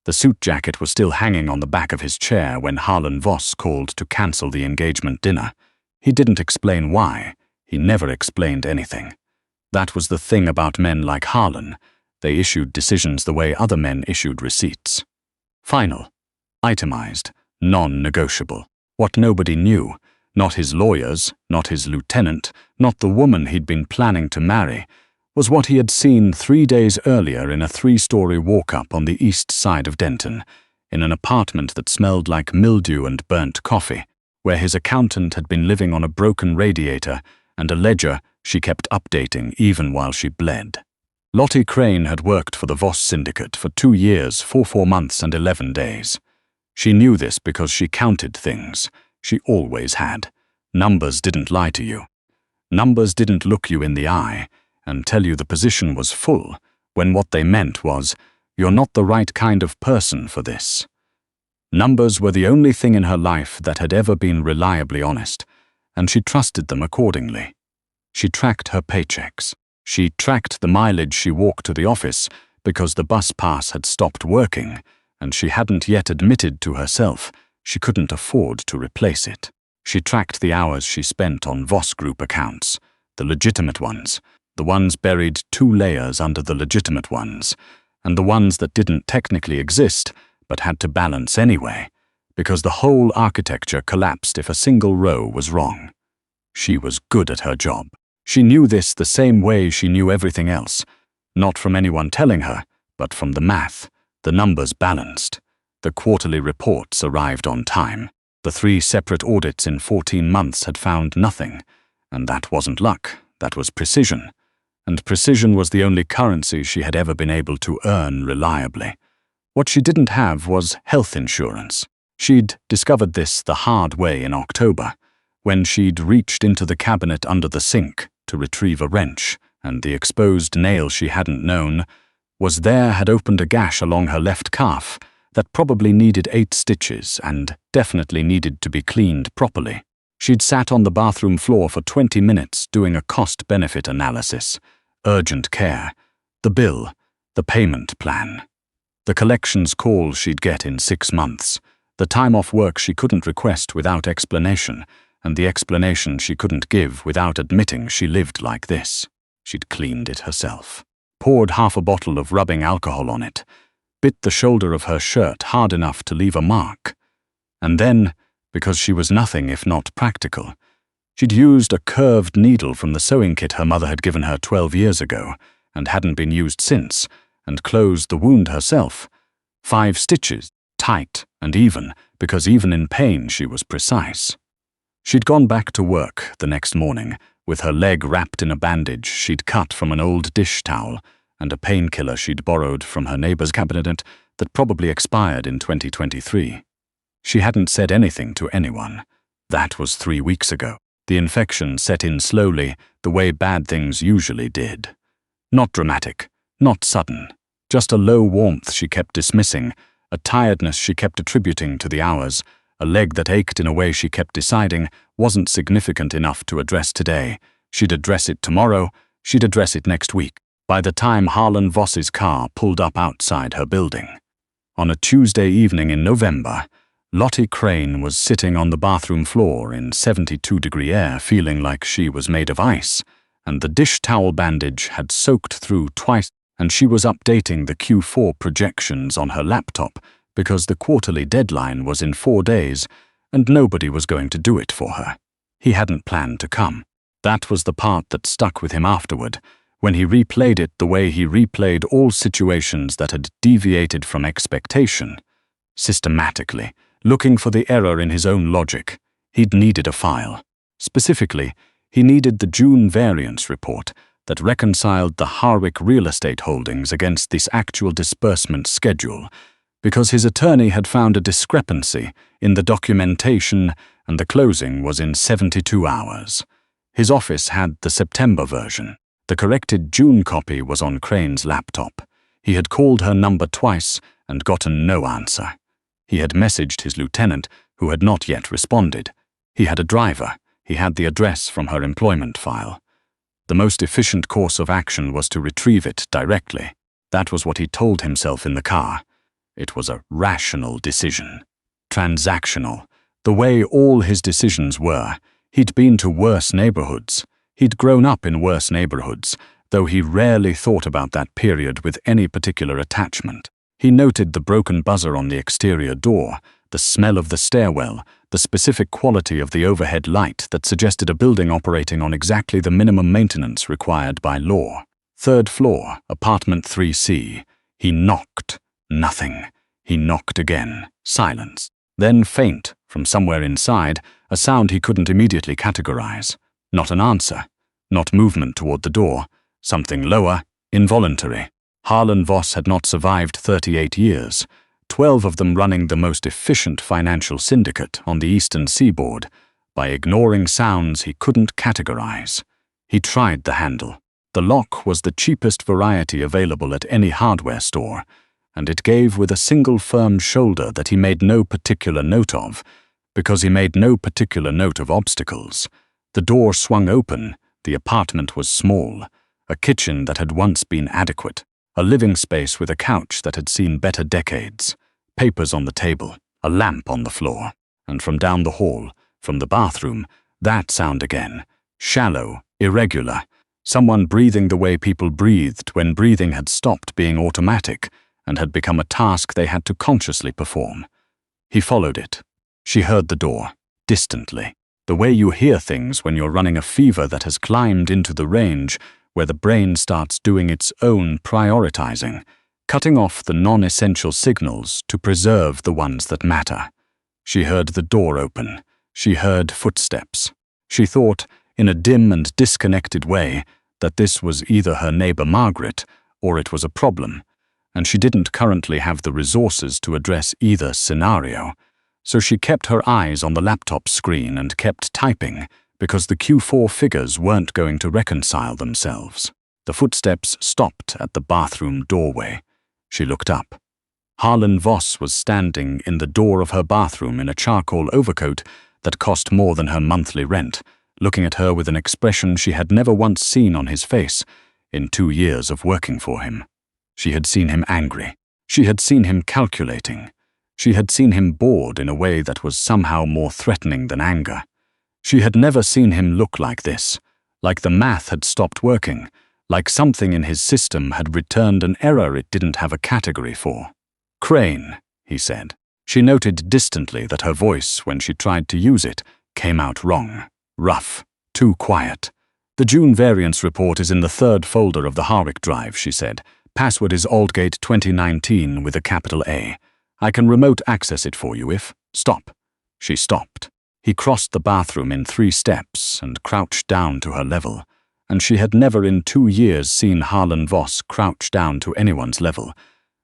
The suit jacket was still hanging on the back of his chair when Harlan Voss called to cancel the engagement dinner. He didn't explain why. He never explained anything. That was the thing about men like Harlan. They issued decisions the way other men issued receipts. Final. Itemized. Non-negotiable. What nobody knew, not his lawyers, not his lieutenant, not the woman he'd been planning to marry, was what he had seen 3 days earlier in a 3-story walk-up on the east side of Denton, in an apartment that smelled like mildew and burnt coffee, where his accountant had been living on a broken radiator and a ledger she kept updating even while she bled. Lottie Crane had worked for the Voss Syndicate for 2 years, 4 months and 11 days. She knew this because she counted things. She always had. Numbers didn't lie to you. Numbers didn't look you in the eye and tell you the position was full, when what they meant was, you're not the right kind of person for this. Numbers were the only thing in her life that had ever been reliably honest, and she trusted them accordingly. She tracked her paychecks. She tracked the mileage she walked to the office because the bus pass had stopped working, and she hadn't yet admitted to herself she couldn't afford to replace it. She tracked the hours she spent on Voss Group accounts, the legitimate ones, the ones buried 2 layers under the legitimate ones, and the ones that didn't technically exist but had to balance anyway, because the whole architecture collapsed if a single row was wrong. She was good at her job. She knew this the same way she knew everything else, not from anyone telling her, but from the math. The numbers balanced. The quarterly reports arrived on time. The 3 separate audits in 14 months had found nothing, and that wasn't luck, that was precision. And precision was the only currency she had ever been able to earn reliably. What she didn't have was health insurance. She'd discovered this the hard way in October, when she'd reached into the cabinet under the sink to retrieve a wrench, and the exposed nail she hadn't known had opened a gash along her left calf that probably needed 8 stitches and definitely needed to be cleaned properly. She'd sat on the bathroom floor for 20 minutes doing a cost-benefit analysis, urgent care, the bill, the payment plan, the collections call she'd get in 6 months, the time off work she couldn't request without explanation, and the explanation she couldn't give without admitting she lived like this. She'd cleaned it herself, poured half a bottle of rubbing alcohol on it, bit the shoulder of her shirt hard enough to leave a mark, and then, because she was nothing if not practical, she'd used a curved needle from the sewing kit her mother had given her 12 years ago and hadn't been used since, and closed the wound herself. 5 stitches, tight and even, because even in pain she was precise. She'd gone back to work the next morning with her leg wrapped in a bandage she'd cut from an old dish towel and a painkiller she'd borrowed from her neighbor's cabinet that probably expired in 2023. She hadn't said anything to anyone. That was 3 weeks ago. The infection set in slowly, the way bad things usually did. Not dramatic, not sudden, just a low warmth she kept dismissing, a tiredness she kept attributing to the hours, a leg that ached in a way she kept deciding wasn't significant enough to address today. She'd address it tomorrow, she'd address it next week, by the time Harlan Voss's car pulled up outside her building. On a Tuesday evening in November, Lottie Crane was sitting on the bathroom floor in 72-degree air feeling like she was made of ice, and the dish towel bandage had soaked through twice, and she was updating the Q4 projections on her laptop because the quarterly deadline was in 4 days, and nobody was going to do it for her. He hadn't planned to come. That was the part that stuck with him afterward, when he replayed it the way he replayed all situations that had deviated from expectation. Systematically, looking for the error in his own logic, he'd needed a file. Specifically, he needed the June variance report that reconciled the Harwick real estate holdings against this actual disbursement schedule, because his attorney had found a discrepancy in the documentation and the closing was in 72 hours. His office had the September version. The corrected June copy was on Crane's laptop. He had called her number twice and gotten no answer. He had messaged his lieutenant, who had not yet responded. He had a driver. He had the address from her employment file. The most efficient course of action was to retrieve it directly. That was what he told himself in the car. It was a rational decision. Transactional. The way all his decisions were. He'd been to worse neighborhoods. He'd grown up in worse neighborhoods, though he rarely thought about that period with any particular attachment. He noted the broken buzzer on the exterior door, the smell of the stairwell, the specific quality of the overhead light that suggested a building operating on exactly the minimum maintenance required by law. 3rd floor, apartment 3C. He knocked. Nothing. He knocked again. Silence. Then faint, from somewhere inside, a sound he couldn't immediately categorize. Not an answer. Not movement toward the door. Something lower, involuntary. Harlan Voss had not survived 38 years, 12 of them running the most efficient financial syndicate on the eastern seaboard, by ignoring sounds he couldn't categorize. He tried the handle. The lock was the cheapest variety available at any hardware store, and it gave with a single firm shoulder that he made no particular note of, because he made no particular note of obstacles. The door swung open. The apartment was small, a kitchen that had once been adequate, a living space with a couch that had seen better decades, papers on the table, a lamp on the floor, and from down the hall, from the bathroom, that sound again, shallow, irregular, someone breathing the way people breathed when breathing had stopped being automatic and had become a task they had to consciously perform. He followed it. She heard the door, distantly, the way you hear things when you're running a fever that has climbed into the range where the brain starts doing its own prioritizing, cutting off the non-essential signals to preserve the ones that matter. She heard the door open. She heard footsteps. She thought, in a dim and disconnected way, that this was either her neighbor Margaret or it was a problem, and she didn't currently have the resources to address either scenario. So she kept her eyes on the laptop screen and kept typing, because the Q4 figures weren't going to reconcile themselves. The footsteps stopped at the bathroom doorway. She looked up. Harlan Voss was standing in the door of her bathroom in a charcoal overcoat that cost more than her monthly rent, looking at her with an expression she had never once seen on his face in 2 years of working for him. She had seen him angry. She had seen him calculating. She had seen him bored in a way that was somehow more threatening than anger. She had never seen him look like this, like the math had stopped working, like something in his system had returned an error it didn't have a category for. "Crane," he said. She noted distantly that her voice, when she tried to use it, came out wrong, rough, too quiet. "The June variance report is in the 3rd folder of the Harwick drive," she said. "Password is Aldgate 2019 with a capital A. I can remote access it for you if—" "Stop." She stopped. He crossed the bathroom in 3 steps and crouched down to her level, and she had never in 2 years seen Harlan Voss crouch down to anyone's level,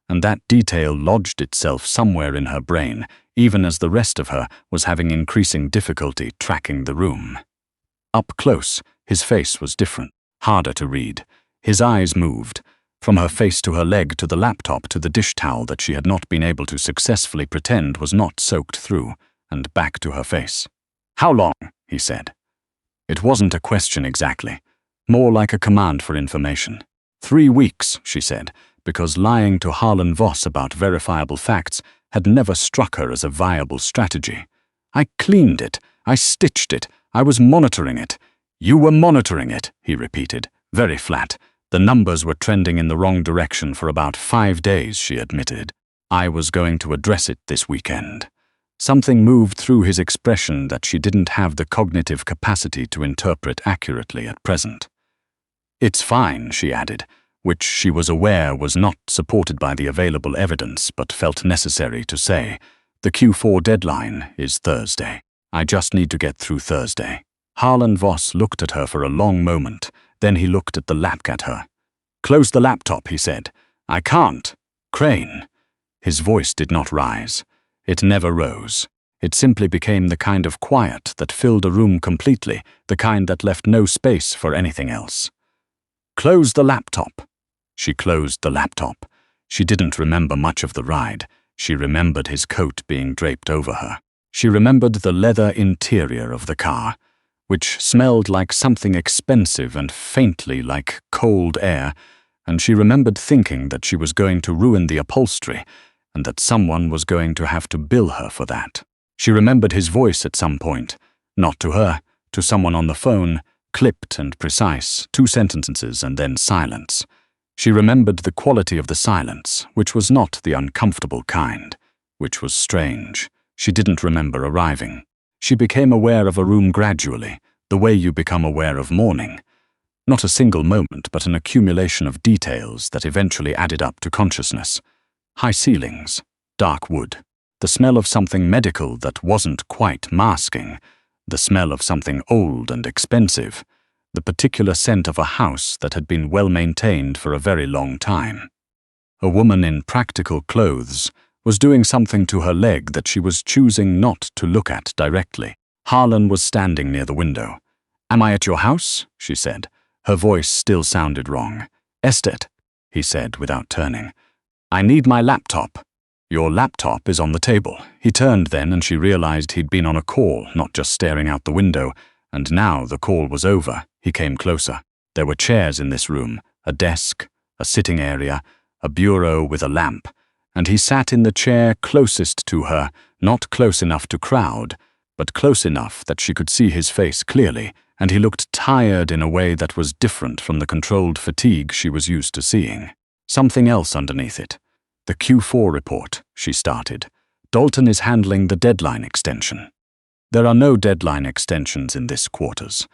and that detail lodged itself somewhere in her brain, even as the rest of her was having increasing difficulty tracking the room. Up close, his face was different, harder to read. His eyes moved, from her face to her leg to the laptop to the dish towel that she had not been able to successfully pretend was not soaked through, and back to her face. "How long?" he said. It wasn't a question exactly, more like a command for information. 3 weeks, she said, because lying to Harlan Voss about verifiable facts had never struck her as a viable strategy. "I cleaned it. I stitched it. I was monitoring it." "You were monitoring it," he repeated, very flat. The numbers were trending in the wrong direction for about 5 days, she admitted. "I was going to address it this weekend." Something moved through his expression that she didn't have the cognitive capacity to interpret accurately at present. "It's fine," she added, which she was aware was not supported by the available evidence but felt necessary to say. "The Q4 deadline is Thursday. I just need to get through Thursday." Harlan Voss looked at her for a long moment. Then he looked at the laptop at her. "Close the laptop," he said. "I can't." "Crane." His voice did not rise. It never rose. It simply became the kind of quiet that filled a room completely, the kind that left no space for anything else. "Close the laptop." She closed the laptop. She didn't remember much of the ride. She remembered his coat being draped over her. She remembered the leather interior of the car, which smelled like something expensive and faintly like cold air, and she remembered thinking that she was going to ruin the upholstery, and that someone was going to have to bill her for that. She remembered his voice at some point, not to her, to someone on the phone, clipped and precise, 2 sentences and then silence. She remembered the quality of the silence, which was not the uncomfortable kind, which was strange. She didn't remember arriving. She became aware of a room gradually, the way you become aware of morning. Not a single moment, but an accumulation of details that eventually added up to consciousness. High ceilings, dark wood, the smell of something medical that wasn't quite masking, the smell of something old and expensive, the particular scent of a house that had been well maintained for a very long time. A woman in practical clothes was doing something to her leg that she was choosing not to look at directly. Harlan was standing near the window. "Am I at your house?" she said. Her voice still sounded wrong. "Estet," he said without turning. "I need my laptop." "Your laptop is on the table." He turned then and she realized he'd been on a call, not just staring out the window, and now the call was over. He came closer. There were chairs in this room, a desk, a sitting area, a bureau with a lamp, and he sat in the chair closest to her, not close enough to crowd, but close enough that she could see his face clearly, and he looked tired in a way that was different from the controlled fatigue she was used to seeing. Something else underneath it. "The Q4 report," she started. "Dalton is handling the deadline extension." "There are no deadline extensions in this quarters."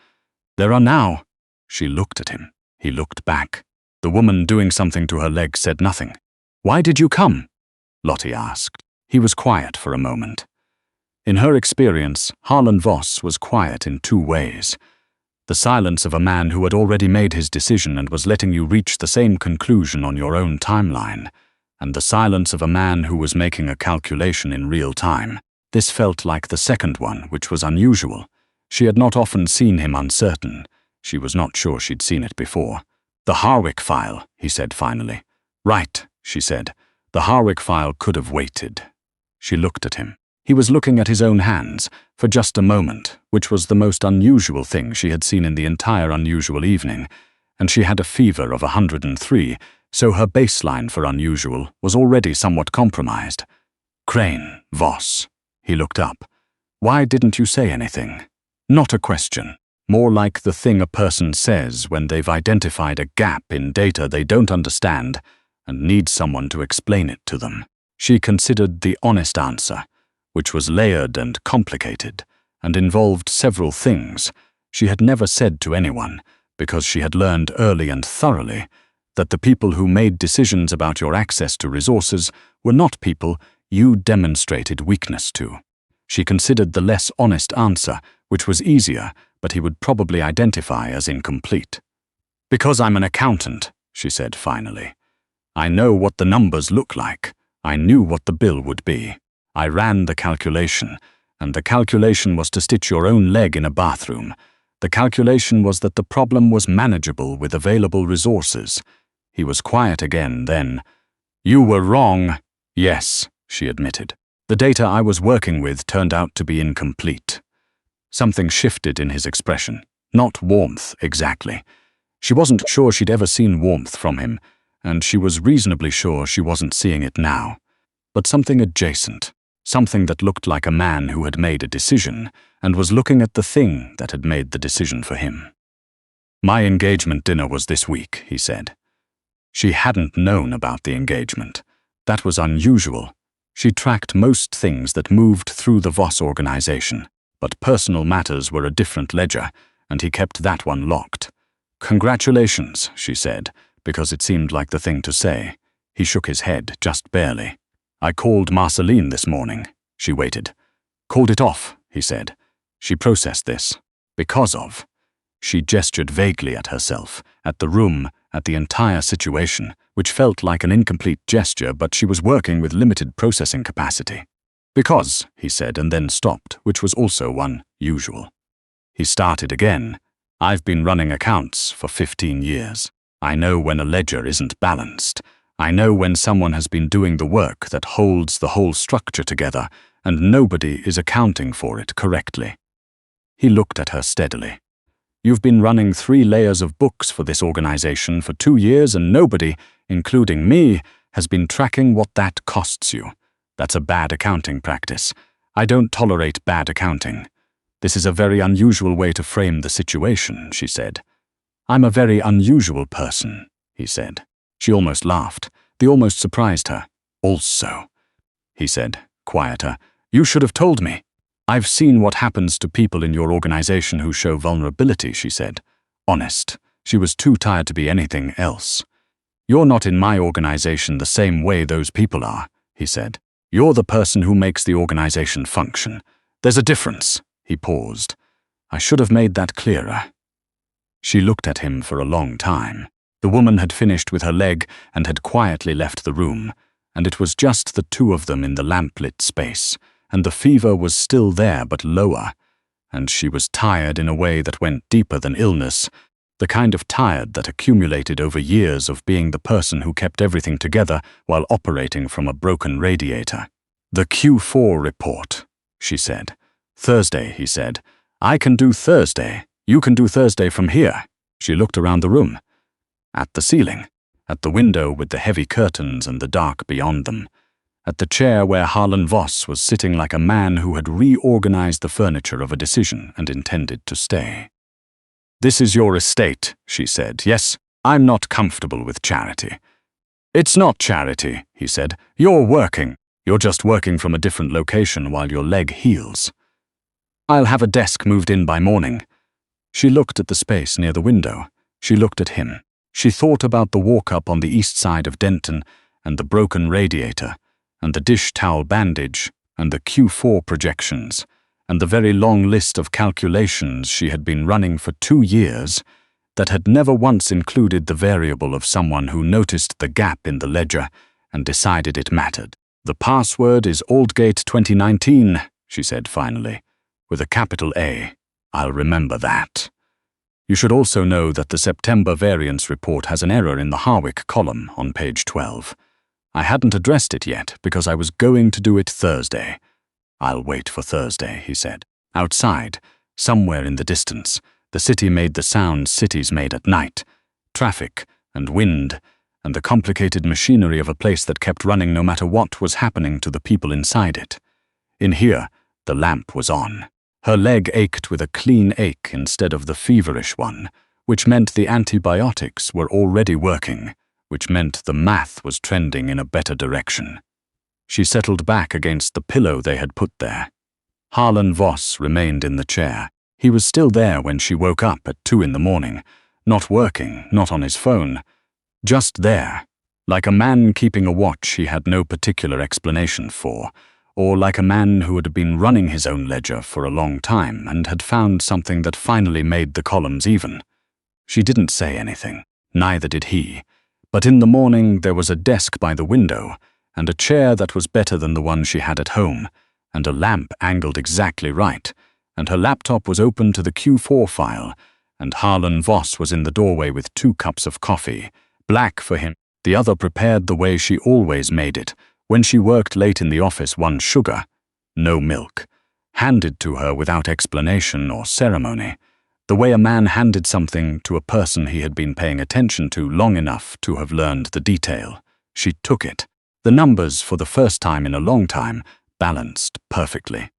"There are now." She looked at him. He looked back. The woman doing something to her leg said nothing. "Why did you come?" Lottie asked. He was quiet for a moment. In her experience, Harlan Voss was quiet in 2 ways. The silence of a man who had already made his decision and was letting you reach the same conclusion on your own timeline, and the silence of a man who was making a calculation in real time. This felt like the second one, which was unusual. She had not often seen him uncertain. She was not sure she'd seen it before. "The Harwick file," he said finally. "Right," she said. "The Harwick file could have waited." She looked at him. He was looking at his own hands, for just a moment, which was the most unusual thing she had seen in the entire unusual evening, and she had a fever of 103, so her baseline for unusual was already somewhat compromised. "Crane, Voss." He looked up. "Why didn't you say anything?" Not a question. More like the thing a person says when they've identified a gap in data they don't understand and need someone to explain it to them. She considered the honest answer, which was layered and complicated, and involved several things she had never said to anyone, because she had learned early and thoroughly that the people who made decisions about your access to resources were not people you demonstrated weakness to. She considered the less honest answer, which was easier, but he would probably identify as incomplete. "Because I'm an accountant," she said finally. "I know what the numbers look like. I knew what the bill would be. I ran the calculation, and the calculation was to stitch your own leg in a bathroom. The calculation was that the problem was manageable with available resources." He was quiet again then. "You were wrong." "Yes," she admitted. "The data I was working with turned out to be incomplete." Something shifted in his expression. Not warmth, exactly. She wasn't sure she'd ever seen warmth from him, and she was reasonably sure she wasn't seeing it now. But something adjacent. Something that looked like a man who had made a decision and was looking at the thing that had made the decision for him. "My engagement dinner was this week," he said. She hadn't known about the engagement. That was unusual. She tracked most things that moved through the Voss organization, but personal matters were a different ledger, and he kept that one locked. "Congratulations," she said, because it seemed like the thing to say. He shook his head, just barely. "I called Marceline this morning." She waited. "Called it off," he said. She processed this. "Because of." She gestured vaguely at herself, at the room, at the entire situation, which felt like an incomplete gesture, but she was working with limited processing capacity. "Because," he said, and then stopped, which was also unusual. He started again. "I've been running accounts for 15 years. I know when a ledger isn't balanced. I know when someone has been doing the work that holds the whole structure together and nobody is accounting for it correctly." He looked at her steadily. "You've been running 3 layers of books for this organization for 2 years and nobody, including me, has been tracking what that costs you. That's a bad accounting practice. I don't tolerate bad accounting. This is a very unusual way to frame the situation, she said. I'm a very unusual person, he said. She almost laughed. The almost surprised her. Also, he said, quieter, you should have told me. I've seen what happens to people in your organization who show vulnerability, she said. Honest. She was too tired to be anything else. You're not in my organization the same way those people are, he said. You're the person who makes the organization function. There's a difference. He paused. I should have made that clearer. She looked at him for a long time. The woman had finished with her leg and had quietly left the room, and it was just the two of them in the lamplit space, and the fever was still there but lower, and she was tired in a way that went deeper than illness, the kind of tired that accumulated over years of being the person who kept everything together while operating from a broken radiator. The Q4 report, she said. Thursday, he said. I can do Thursday. You can do Thursday from here. She looked around the room. At the ceiling. At the window with the heavy curtains and the dark beyond them. At the chair where Harlan Voss was sitting like a man who had reorganized the furniture of a decision and intended to stay. This is your estate, she said. Yes, I'm not comfortable with charity. It's not charity, he said. You're working. You're just working from a different location while your leg heals. I'll have a desk moved in by morning. She looked at the space near the window. She looked at him. She thought about the walk-up on the east side of Denton, and the broken radiator, and the dish towel bandage, and the Q4 projections, and the very long list of calculations she had been running for 2 years that had never once included the variable of someone who noticed the gap in the ledger and decided it mattered. The password is Aldgate 2019, she said finally, with a capital A. I'll remember that. You should also know that the September variance report has an error in the Harwick column on page 12. I hadn't addressed it yet because I was going to do it Thursday. I'll wait for Thursday, he said. Outside, somewhere in the distance, the city made the sounds cities made at night. Traffic and wind and the complicated machinery of a place that kept running no matter what was happening to the people inside it. In here, the lamp was on. Her leg ached with a clean ache instead of the feverish one, which meant the antibiotics were already working, which meant the math was trending in a better direction. She settled back against the pillow they had put there. Harlan Voss remained in the chair. He was still there when she woke up at 2 a.m, not working, not on his phone. Just there, like a man keeping a watch he had no particular explanation for, or like a man who had been running his own ledger for a long time and had found something that finally made the columns even. She didn't say anything, neither did he, but in the morning there was a desk by the window, and a chair that was better than the one she had at home, and a lamp angled exactly right, and her laptop was open to the Q4 file, and Harlan Voss was in the doorway with 2 cups of coffee, black for him, the other prepared the way she always made it, when she worked late in the office, 1 sugar, no milk, handed to her without explanation or ceremony, the way a man handed something to a person he had been paying attention to long enough to have learned the detail. She took it. The numbers, for the first time in a long time, balanced perfectly.